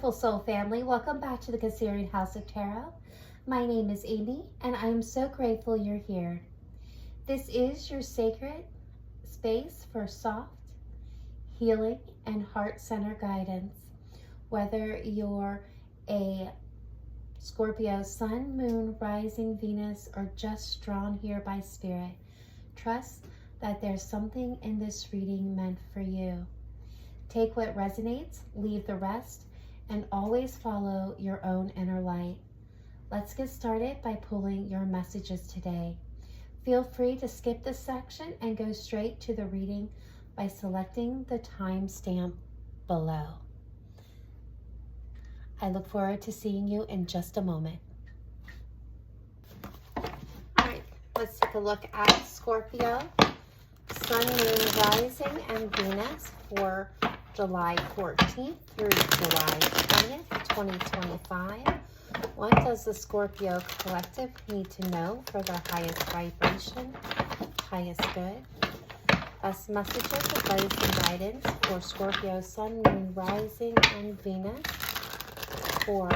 beautiful soul family. Welcome back to the Cancerian House of Tarot. My name is Amy, and I am so grateful you're here. This is your sacred space for soft, healing, and heart-centered guidance. Whether you're a Scorpio sun, moon, rising, Venus, or just drawn here by spirit, trust that there's something in this reading meant for you. Take what resonates, leave the rest, and always follow your own inner light. Let's get started by pulling your messages today. Feel free to skip this section and go straight to the reading by selecting the timestamp below. I look forward to seeing you in just a moment. All right, let's take a look at Scorpio, Sun, Moon, Rising, and Venus for July 14th through July 20th, 2025. What does the Scorpio collective need to know for their highest vibration, highest good? Best messages, advice, and guidance for Scorpio, Sun, Moon, Rising, and Venus for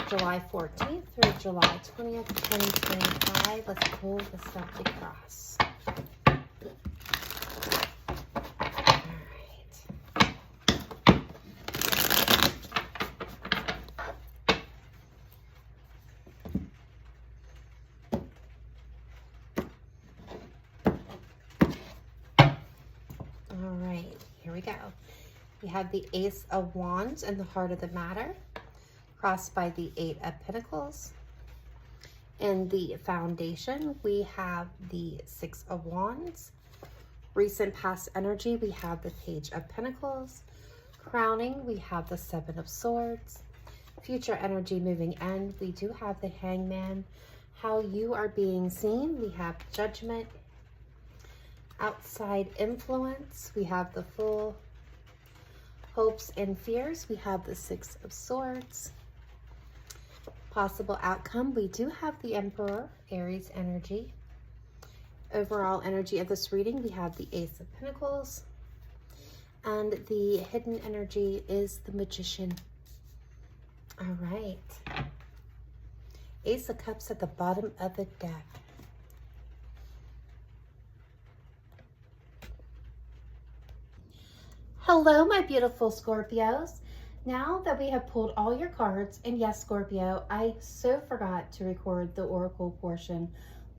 July 14th through July 20th, 2025. Let's pull the Celtic Cross. All right, here we go. We have the Ace of Wands in the heart of the matter, crossed by the Eight of Pentacles. In the foundation, we have the Six of Wands. Recent past energy, we have the Page of Pentacles. Crowning, we have the Seven of Swords. Future energy moving in, we do have the Hangman. How you are being seen, we have Judgment. Outside influence, we have the Fool. Hopes and fears, we have the Six of Swords. Possible outcome, we do have the Emperor, Aries energy. Overall energy of this reading, we have the Ace of Pentacles. And the hidden energy is the Magician. All right. Ace of Cups at the bottom of the deck. Hello, my beautiful Scorpios. Now that we have pulled all your cards, and yes, Scorpio, I so forgot to record the oracle portion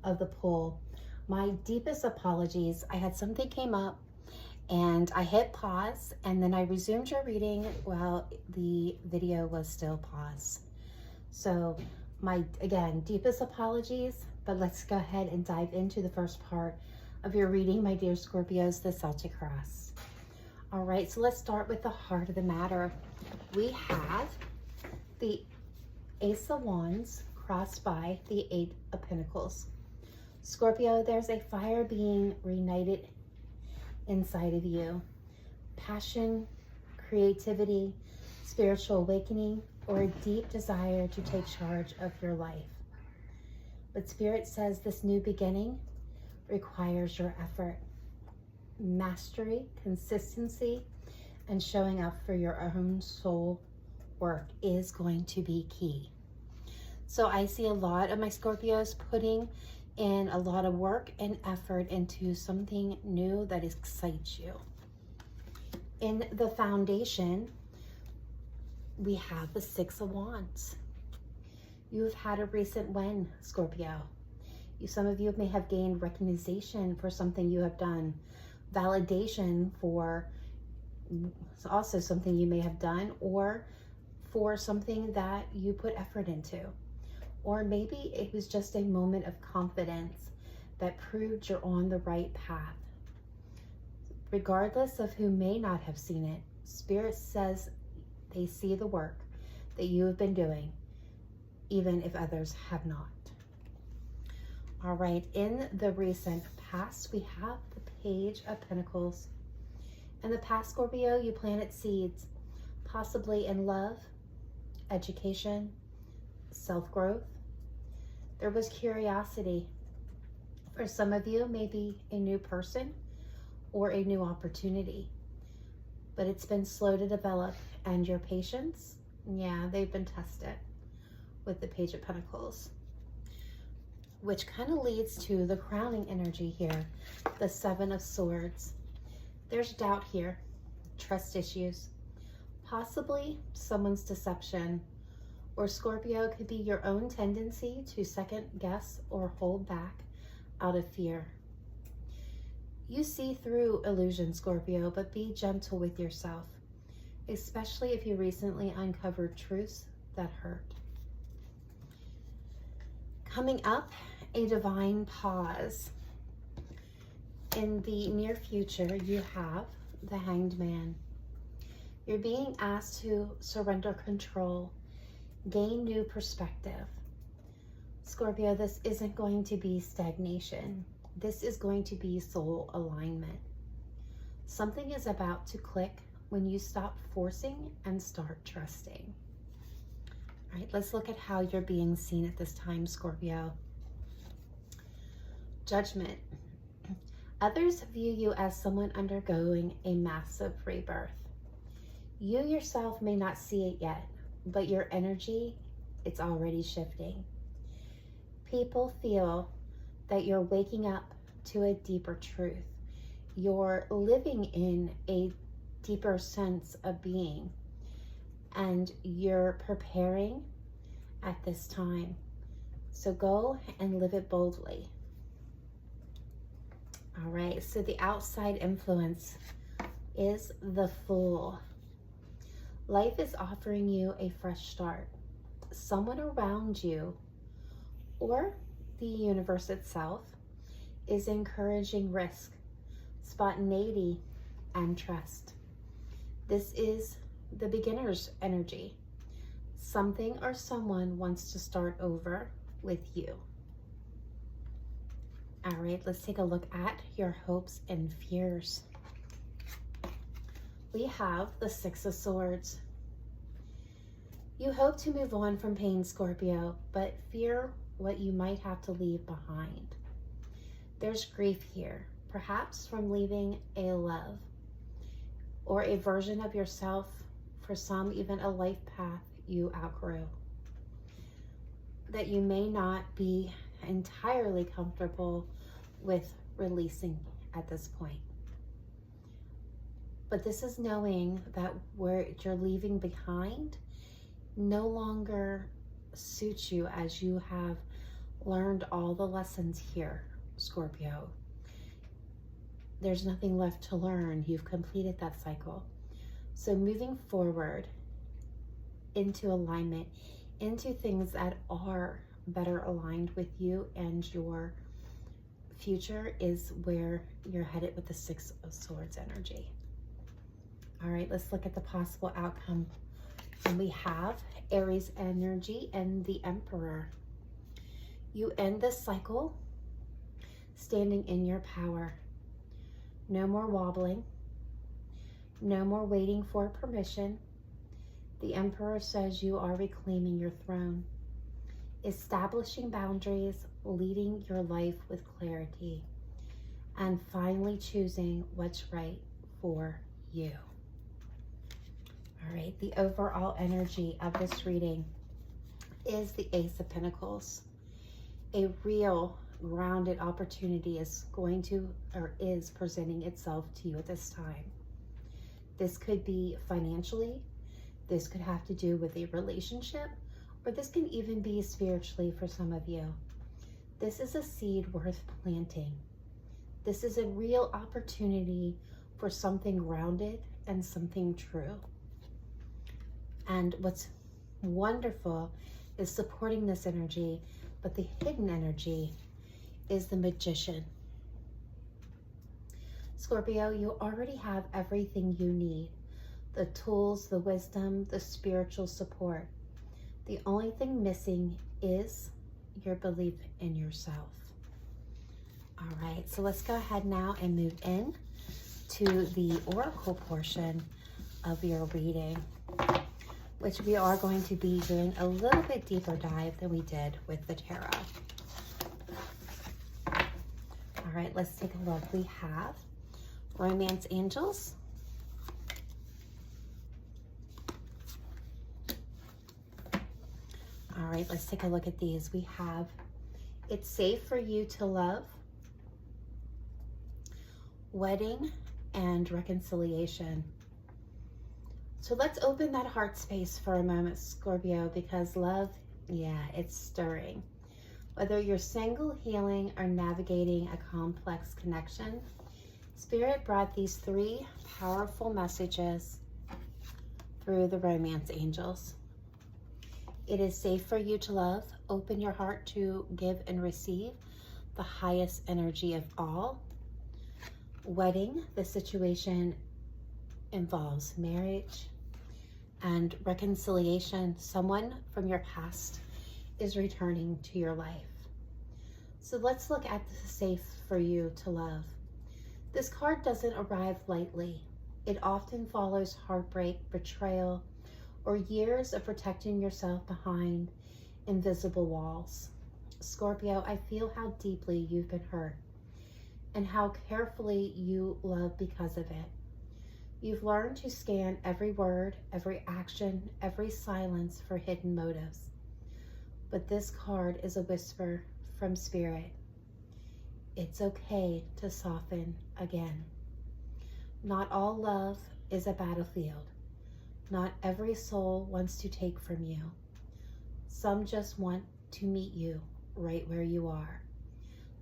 of the pull. My deepest apologies. I had something came up and I hit pause, and then I resumed your reading while the video was still paused. So my, again, deepest apologies, but let's go ahead and dive into the first part of your reading, my dear Scorpios, the Celtic Cross. All right, so let's start with the heart of the matter. We have the Ace of Wands crossed by the Eight of Pentacles. Scorpio, there's a fire being reignited inside of you. Passion, creativity, spiritual awakening, or a deep desire to take charge of your life. But Spirit says this new beginning requires your effort. Mastery, consistency, and showing up for your own soul work is going to be key. So I see a lot of my Scorpios putting in a lot of work and effort into something new that excites you. In the foundation, we have the Six of Wands. You have had a recent win, Scorpio. Some of you may have gained recognition for something you have done. Validation for also something you may have done, or for something that you put effort into. Or maybe it was just a moment of confidence that proved you're on the right path. Regardless of who may not have seen it, Spirit says they see the work that you have been doing, even if others have not. All right, in the recent past, we have the Page of Pentacles. In the past, Scorpio, you planted seeds, possibly in love, education, self-growth. There was curiosity. For some of you, maybe a new person or a new opportunity. But it's been slow to develop, and your patience Yeah, they've been tested with the Page of Pentacles, which kind of leads to the crowning energy here, the Seven of Swords. There's doubt here, trust issues, possibly someone's deception, or Scorpio could be your own tendency to second guess or hold back out of fear. You see through illusion, Scorpio, but be gentle with yourself, especially if you recently uncovered truths that hurt. Coming up, a divine pause. In the near future, you have the Hanged Man. You're being asked to surrender control, gain new perspective. Scorpio, this isn't going to be stagnation. This is going to be soul alignment. Something is about to click when you stop forcing and start trusting. All right, let's look at how you're being seen at this time, Scorpio. Judgment. Others view you as someone undergoing a massive rebirth. You yourself may not see it yet, but your energy, it's already shifting. People feel that you're waking up to a deeper truth. You're living in a deeper sense of being, and you're preparing at this time. So go and live it boldly. All right, so the outside influence is the Fool. Life is offering you a fresh start. Someone around you, or the universe itself, is encouraging risk, spontaneity, and trust. This is the beginner's energy. Something or someone wants to start over with you. All right, let's take a look at your hopes and fears. We have the Six of Swords. You hope to move on from pain, Scorpio, but fear what you might have to leave behind. There's grief here, perhaps from leaving a love or a version of yourself, for some even a life path you outgrew, that you may not be entirely comfortable with releasing at this point. But this is knowing that what you're leaving behind no longer suits you, as you have learned all the lessons here, Scorpio. There's nothing left to learn. You've completed that cycle. So moving forward into alignment, into things that are better aligned with you and your future, is where you're headed with the Six of Swords energy. All right, let's look at the possible outcome. And we have Aries energy and the Emperor. You end this cycle standing in your power. No more wobbling. No more waiting for permission. The Emperor says you are reclaiming your throne, establishing boundaries, leading your life with clarity, and finally choosing what's right for you. All right, the overall energy of this reading is the Ace of Pentacles. A real grounded opportunity is going to, or is presenting itself to you at this time. This could be financially, this could have to do with a relationship, or this can even be spiritually for some of you. This is a seed worth planting. This is a real opportunity for something grounded and something true. And what's wonderful is supporting this energy, but the hidden energy is the Magician. Scorpio, you already have everything you need. The tools, the wisdom, the spiritual support. The only thing missing is your belief in yourself. All right, so let's go ahead now and move in to the oracle portion of your reading, which we are going to be doing a little bit deeper dive than we did with the tarot. All right, let's take a look. We have Romance Angels, All right, let's take a look at these. We have, it's safe for you to love, wedding, and reconciliation. So let's open that heart space for a moment, Scorpio, because love, yeah, it's stirring. Whether you're single, healing, or navigating a complex connection, Spirit brought these 3 powerful messages through the romance angels. It is safe for you to love. Open your heart to give and receive the highest energy of all. Wedding, the situation involves marriage and reconciliation. Someone from your past is returning to your life. So let's look at the safe for you to love. This card doesn't arrive lightly. It often follows heartbreak, betrayal, or years of protecting yourself behind invisible walls. Scorpio, I feel how deeply you've been hurt and how carefully you love because of it. You've learned to scan every word, every action, every silence for hidden motives. But this card is a whisper from Spirit. It's okay to soften again. Not all love is a battlefield. Not every soul wants to take from you. Some just want to meet you right where you are.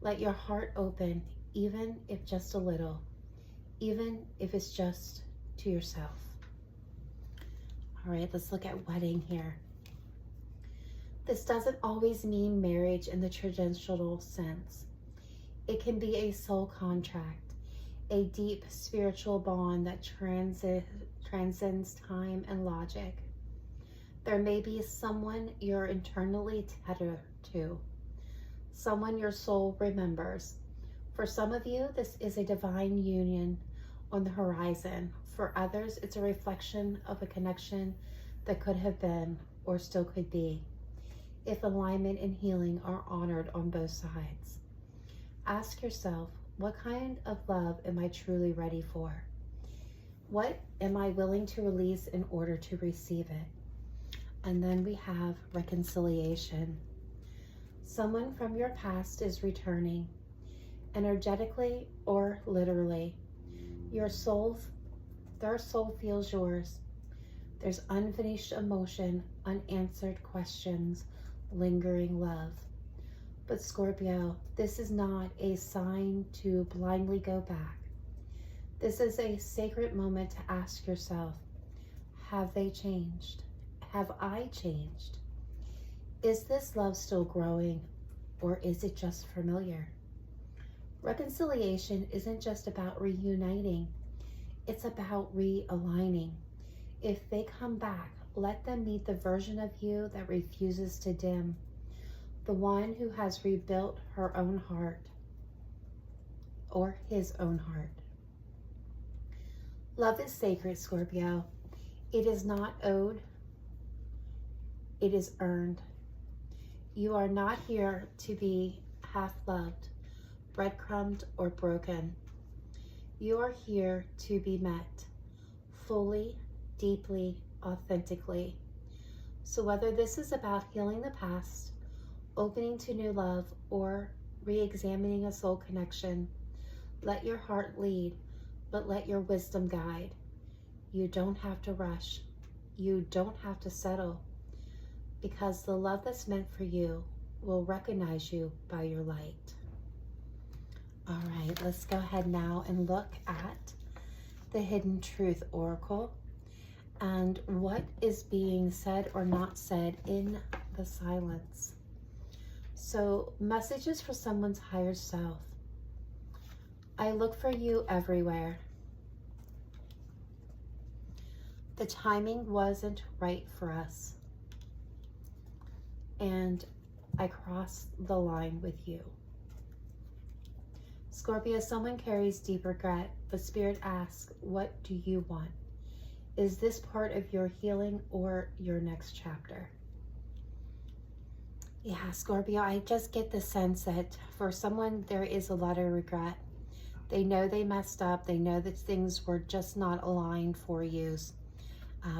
Let your heart open, even if just a little, even if it's just to yourself. All right, let's look at wedding here. This doesn't always mean marriage in the traditional sense. It can be a soul contract, a deep spiritual bond that transcends time and logic. There may be someone you're internally tethered to, someone your soul remembers. For some of you, this is a divine union on the horizon. For others, it's a reflection of a connection that could have been or still could be, if alignment and healing are honored on both sides. Ask yourself, what kind of love am I truly ready for? What am I willing to release in order to receive it? And then we have reconciliation. Someone from your past is returning, energetically or literally. Their soul feels yours. There's unfinished emotion, unanswered questions, lingering love. But Scorpio, this is not a sign to blindly go back. This is a sacred moment to ask yourself, have they changed? Have I changed? Is this love still growing, or is it just familiar? Reconciliation isn't just about reuniting, it's about realigning. If they come back, let them meet the version of you that refuses to dim, the one who has rebuilt her own heart, or his own heart. Love is sacred, Scorpio. It is not owed, it is earned. You are not here to be half-loved, breadcrumbed, or broken. You are here to be met, fully, deeply, authentically. So whether this is about healing the past, opening to new love, or re-examining a soul connection, let your heart lead, but let your wisdom guide. You don't have to rush. You don't have to settle, because the love that's meant for you will recognize you by your light. All right, let's go ahead now and look at the Hidden Truth Oracle and what is being said or not said in the silence. So, messages for someone's higher self. I look for you everywhere. The timing wasn't right for us, and I crossed the line with you. Scorpio, someone carries deep regret, but Spirit asks, what do you want? Is this part of your healing or your next chapter? Yeah, Scorpio, I just get the sense that for someone, there is a lot of regret. They know they messed up. They know that things were just not aligned for you.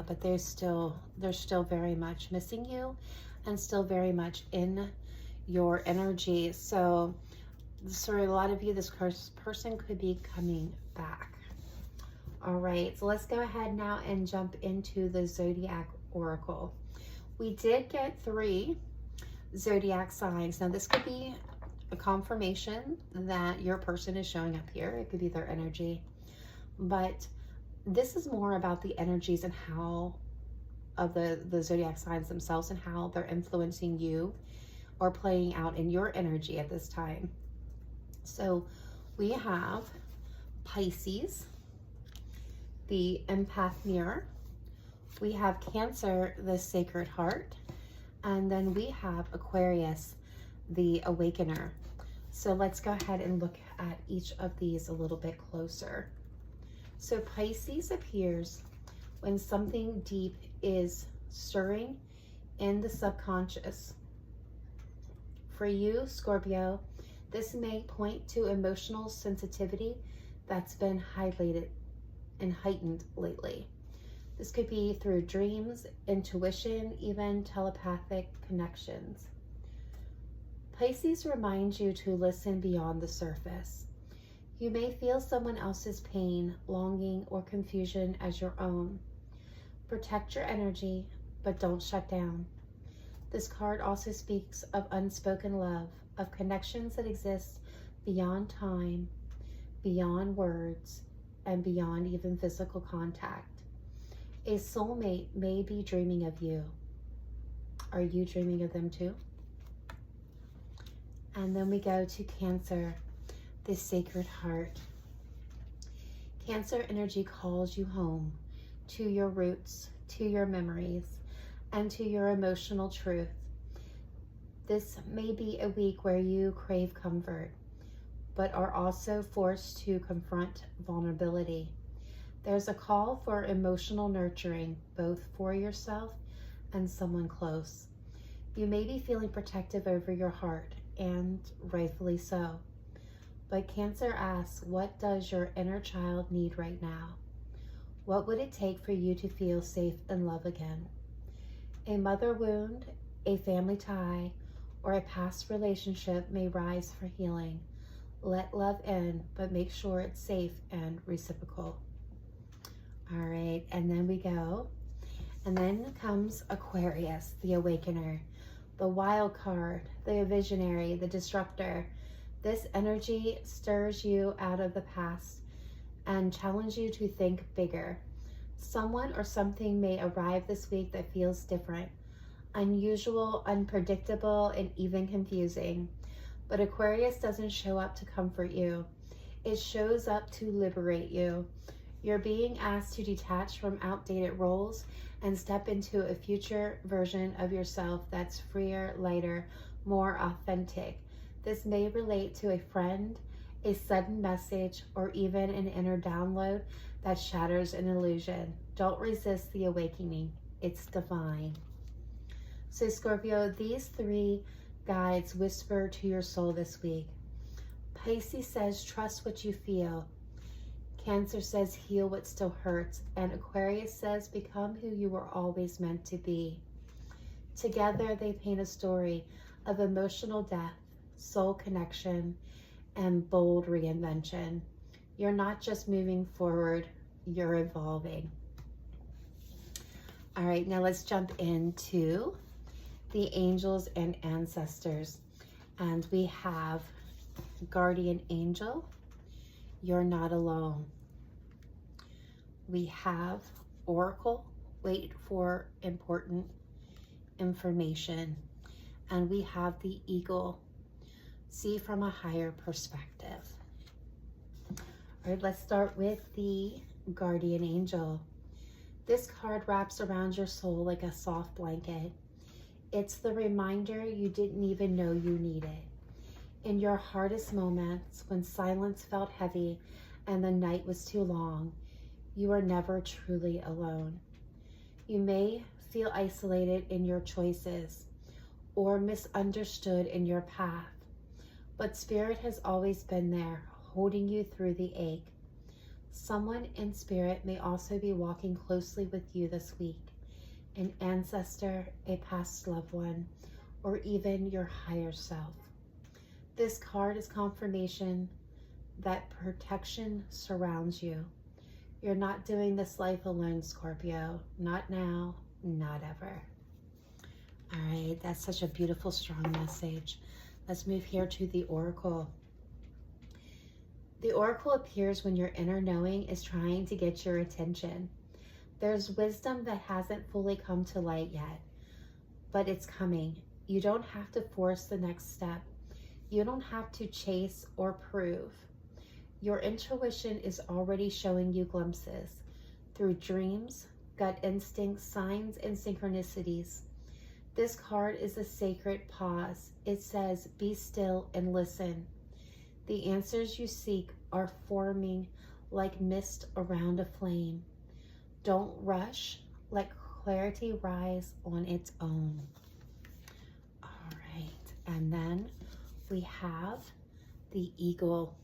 But they're still very much missing you, and still very much in your energy. So for a lot of you, this person could be coming back. All right, so let's go ahead now and jump into the Zodiac Oracle. We did get 3 Zodiac signs. Now this could be a confirmation that your person is showing up here. It could be their energy, but this is more about the energies and how of the Zodiac signs themselves and how they're influencing you or playing out in your energy at this time. So we have Pisces, the empath mirror. We have Cancer, the sacred heart. And then we have Aquarius, the awakener. So let's go ahead and look at each of these a little bit closer. So Pisces appears when something deep is stirring in the subconscious. For you, Scorpio, this may point to emotional sensitivity that's been highlighted and heightened lately. This could be through dreams, intuition, even telepathic connections. Pisces reminds you to listen beyond the surface. You may feel someone else's pain, longing, or confusion as your own. Protect your energy, but don't shut down. This card also speaks of unspoken love, of connections that exist beyond time, beyond words, and beyond even physical contact. A soulmate may be dreaming of you. Are you dreaming of them too? And then we go to Cancer, the sacred heart. Cancer energy calls you home, to your roots, to your memories, and to your emotional truth. This may be a week where you crave comfort, but are also forced to confront vulnerability. There's a call for emotional nurturing, both for yourself and someone close. You may be feeling protective over your heart, and rightfully so. But Cancer asks, what does your inner child need right now? What would it take for you to feel safe and love again? A mother wound, a family tie, or a past relationship may rise for healing. Let love in, but make sure it's safe and reciprocal. All right, and then we go. And then comes Aquarius, the awakener, the wild card, the visionary, the disruptor. This energy stirs you out of the past and challenges you to think bigger. Someone or something may arrive this week that feels different, unusual, unpredictable, and even confusing. But Aquarius doesn't show up to comfort you. It shows up to liberate you. You're being asked to detach from outdated roles and step into a future version of yourself that's freer, lighter, more authentic. This may relate to a friend, a sudden message, or even an inner download that shatters an illusion. Don't resist the awakening. It's divine. So Scorpio, these 3 guides whisper to your soul this week. Pisces says, trust what you feel. Cancer says, heal what still hurts. And Aquarius says, become who you were always meant to be. Together, they paint a story of emotional depth, soul connection, and bold reinvention. You're not just moving forward, you're evolving. All right, now let's jump into the angels and ancestors. And we have guardian angel, you're not alone. We have oracle, wait for important information. And we have the eagle, see from a higher perspective. All right, let's start with the guardian angel. This card wraps around your soul like a soft blanket. It's the reminder you didn't even know you needed. In your hardest moments, when silence felt heavy and the night was too long, you are never truly alone. You may feel isolated in your choices or misunderstood in your path, but Spirit has always been there, holding you through the ache. Someone in Spirit may also be walking closely with you this week, an ancestor, a past loved one, or even your higher self. This card is confirmation that protection surrounds you. You're not doing this life alone, Scorpio. Not now, not ever. All right, that's such a beautiful, strong message. Let's move here to the Oracle. The Oracle appears when your inner knowing is trying to get your attention. There's wisdom that hasn't fully come to light yet, but it's coming. You don't have to force the next step. You don't have to chase or prove. Your intuition is already showing you glimpses through dreams, gut instincts, signs, and synchronicities. This card is a sacred pause. It says, be still and listen. The answers you seek are forming like mist around a flame. Don't rush. Let clarity rise on its own. All right. And then we have the eagle.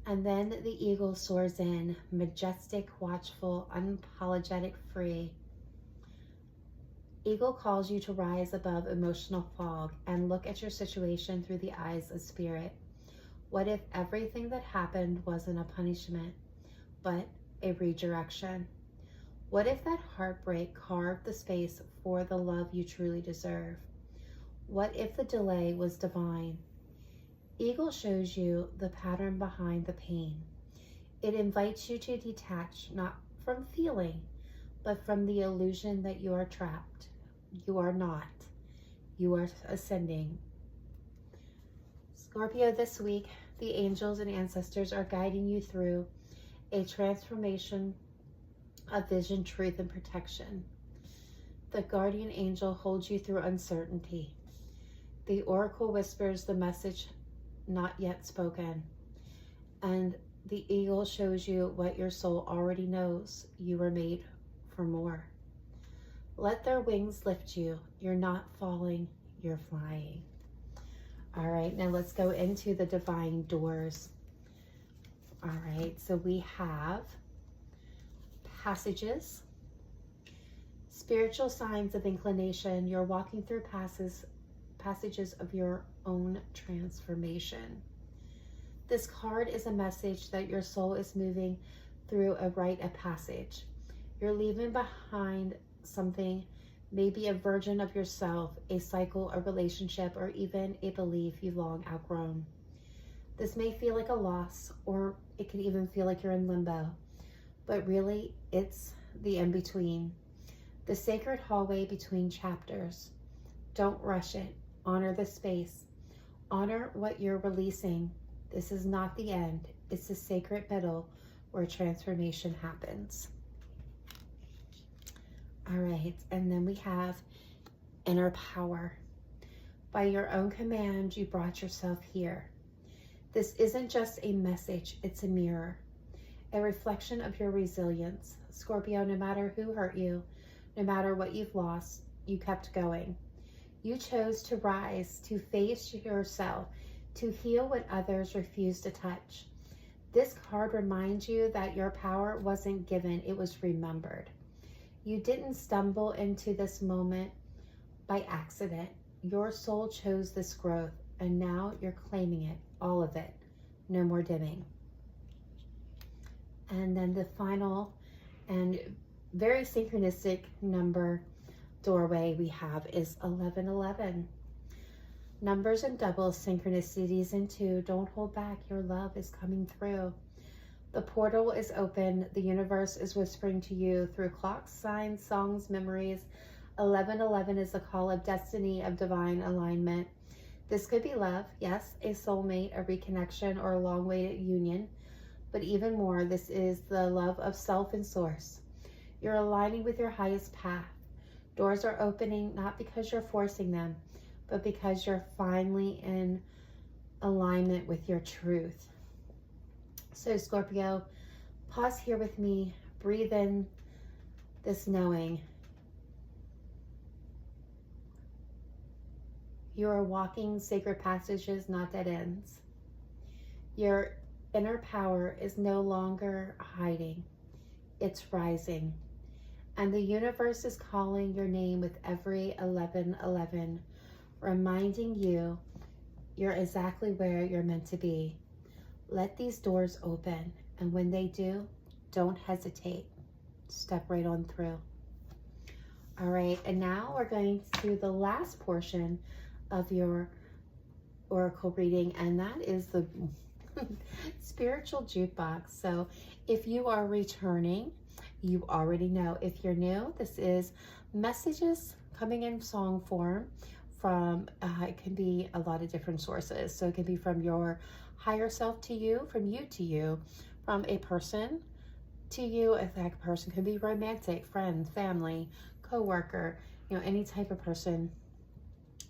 And then the eagle soars in, majestic, watchful, unapologetic, free. Eagle calls you to rise above emotional fog and look at your situation through the eyes of spirit. What if everything that happened wasn't a punishment, but a redirection? What if that heartbreak carved the space for the love you truly deserve? What if the delay was divine? Eagle shows you the pattern behind the pain. It invites you to detach, not from feeling, but from the illusion that you are trapped. You are not. You are ascending. Scorpio, this week, the angels and ancestors are guiding you through a transformation of vision, truth, and protection. The guardian angel holds you through uncertainty. The oracle whispers the message not yet spoken. And the eagle shows you what your soul already knows. You were made for more. Let their wings lift you. You're not falling, you're flying. All right, now let's go into the divine doors. All right, so we have passages, spiritual signs of inclination. You're walking through passages of your own transformation. This card is a message that your soul is moving through a rite of passage. You're leaving behind something, maybe a version of yourself, a cycle, a relationship, or even a belief you've long outgrown. This may feel like a loss, or it can even feel like you're in limbo, but really it's the in-between, the sacred hallway between chapters. Don't rush it. Honor the space. Honor what you're releasing. This is not the end. It's the sacred middle where transformation happens. All right, and then we have inner power. By your own command, you brought yourself here. This isn't just a message, it's a mirror, a reflection of your resilience. Scorpio, no matter who hurt you, no matter what you've lost, you kept going. You chose to rise, to face yourself, to heal what others refused to touch. This card reminds you that your power wasn't given, it was remembered. You didn't stumble into this moment by accident. Your soul chose this growth, and now you're claiming it, all of it. No more dimming. And then the final and very synchronistic number doorway we have is 1111. Numbers and doubles, synchronicities and 2. Don't hold back. Your love is coming through. The portal is open. The universe is whispering to you through clocks, signs, songs, memories. 1111 is a call of destiny, of divine alignment. This could be love, yes, a soulmate, a reconnection, or a long-awaited union. But even more, this is the love of self and source. You're aligning with your highest path. Doors are opening not because you're forcing them, but because you're finally in alignment with your truth. So Scorpio, pause here with me, breathe in this knowing. You are walking sacred passages, not dead ends. Your inner power is no longer hiding, it's rising. And the universe is calling your name with every 1111, reminding you you're exactly where you're meant to be. Let these doors open, and when they do, don't hesitate. Step right on through. All right, and now we're going to do the last portion of your oracle reading, and that is the spiritual jukebox. So if you are returning, you already know. If you're new, this is messages coming in song form from, it can be a lot of different sources. So it can be from your higher self to you, from you to you, from a person to you. If that person could be romantic, friend, family, co-worker, you know, any type of person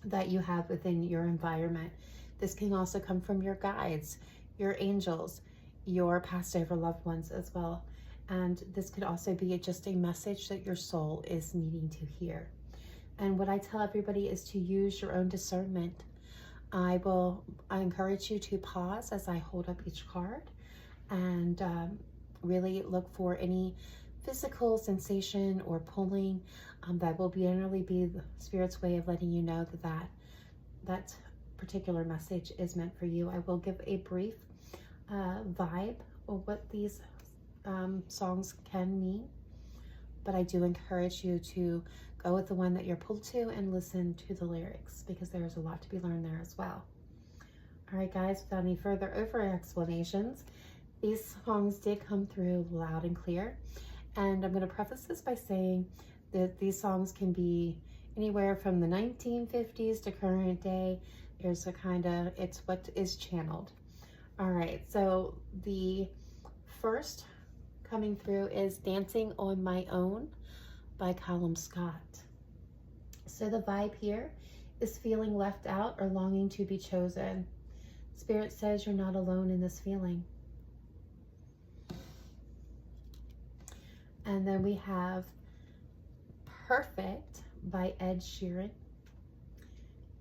that you have within your environment. This can also come from your guides, your angels, your past over loved ones as well. And this could also be just a message that your soul is needing to hear. And what I tell everybody is to use your own discernment. I encourage you to pause as I hold up each card and really look for any physical sensation or pulling. That will generally be the Spirit's way of letting you know that particular message is meant for you. I will give a brief vibe of what these songs can mean, but I do encourage you to go with the one that you're pulled to and listen to the lyrics, because there's a lot to be learned there as well. All right, guys, without any further over explanations, these songs did come through loud and clear. And I'm going to preface this by saying that these songs can be anywhere from the 1950s to current day. There's a it's what is channeled. All right, so the first coming through is Dancing on My Own by Callum Scott. So the vibe here is feeling left out or longing to be chosen. Spirit says you're not alone in this feeling. And then we have Perfect by Ed Sheeran.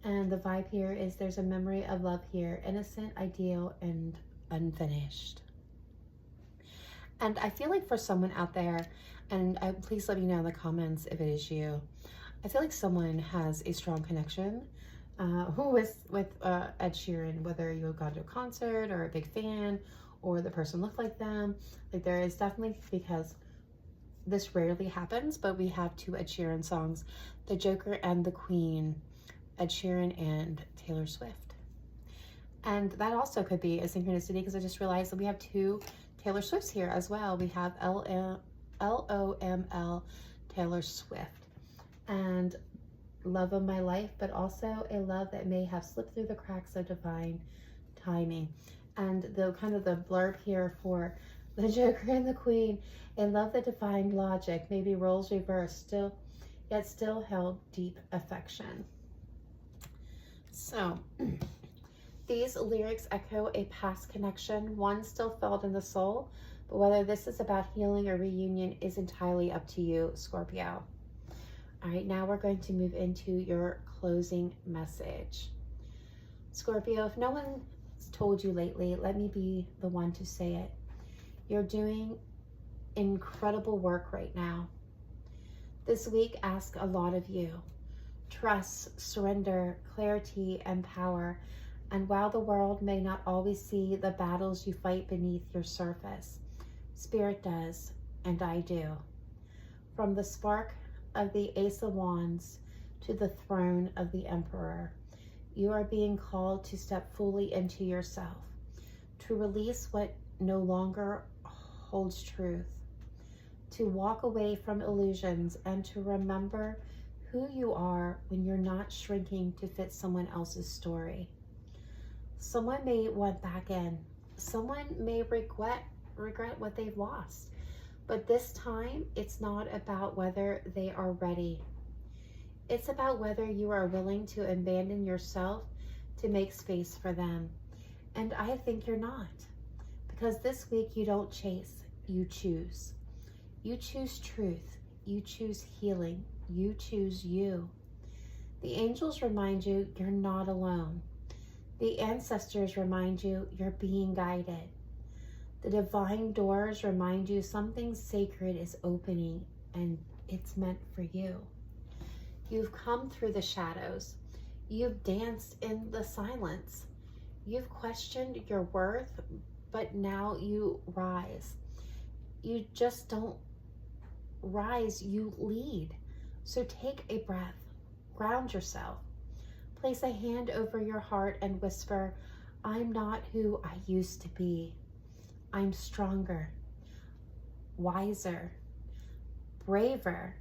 And the vibe here is there's a memory of love here, innocent, ideal, and unfinished. And I feel like for someone out there, and please let me know in the comments if it is you, I feel like someone has a strong connection with Ed Sheeran, whether you got to a concert or a big fan, or the person looked like them. Like, there is definitely, because this rarely happens, but we have two Ed Sheeran songs, The Joker and the Queen, Ed Sheeran and Taylor Swift. And that also could be a synchronicity, because I just realized that we have two Taylor Swifts here as well. We have LOML Taylor Swift, and love of my life, but also a love that may have slipped through the cracks of divine timing. And the the blurb here for The Joker and the Queen, a love that defied logic, maybe roles reversed, yet still held deep affection. So these lyrics echo a past connection, one still felt in the soul, but whether this is about healing or reunion is entirely up to you, Scorpio. All right, now we're going to move into your closing message. Scorpio, if no one's told you lately, let me be the one to say it. You're doing incredible work right now. This week asks a lot of you. Trust, surrender, clarity, and power. And while the world may not always see the battles you fight beneath your surface, Spirit does, and I do. From the spark of the Ace of Wands to the throne of the Emperor, you are being called to step fully into yourself, to release what no longer holds truth, to walk away from illusions, and to remember who you are when you're not shrinking to fit someone else's story. Someone may want back in. Someone may regret what they've lost. But this time, it's not about whether they are ready. It's about whether you are willing to abandon yourself to make space for them. And I think you're not. Because this week you don't chase, you choose. You choose truth. You choose healing. You choose you. The angels remind you you're not alone. The ancestors remind you you're being guided. The divine doors remind you something sacred is opening, and it's meant for you. You've come through the shadows. You've danced in the silence. You've questioned your worth, but now you rise. You just don't rise, you lead. So take a breath, ground yourself, place a hand over your heart and whisper, I'm not who I used to be. I'm stronger, wiser, braver,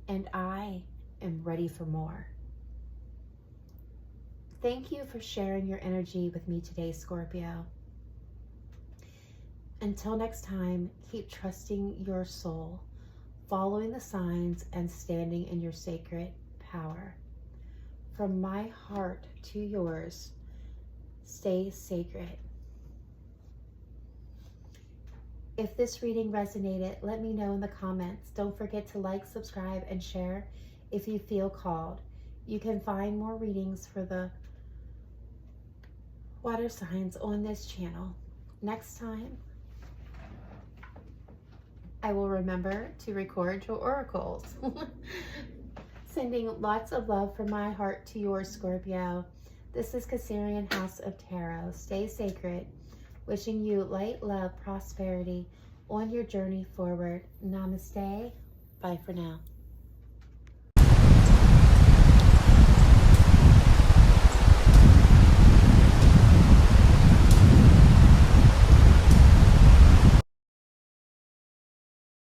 and I am ready for more. Thank you for sharing your energy with me today, Scorpio. Until next time, keep trusting your soul, following the signs, and standing in your sacred power. From my heart to yours, stay sacred. If this reading resonated, let me know in the comments. Don't forget to like, subscribe, and share if you feel called. You can find more readings for the water signs on this channel. Next time, I will remember to record your oracles. Sending lots of love from my heart to yours, Scorpio. This is Cancerian House of Tarot. Stay sacred. Wishing you light, love, prosperity on your journey forward. Namaste. Bye for now.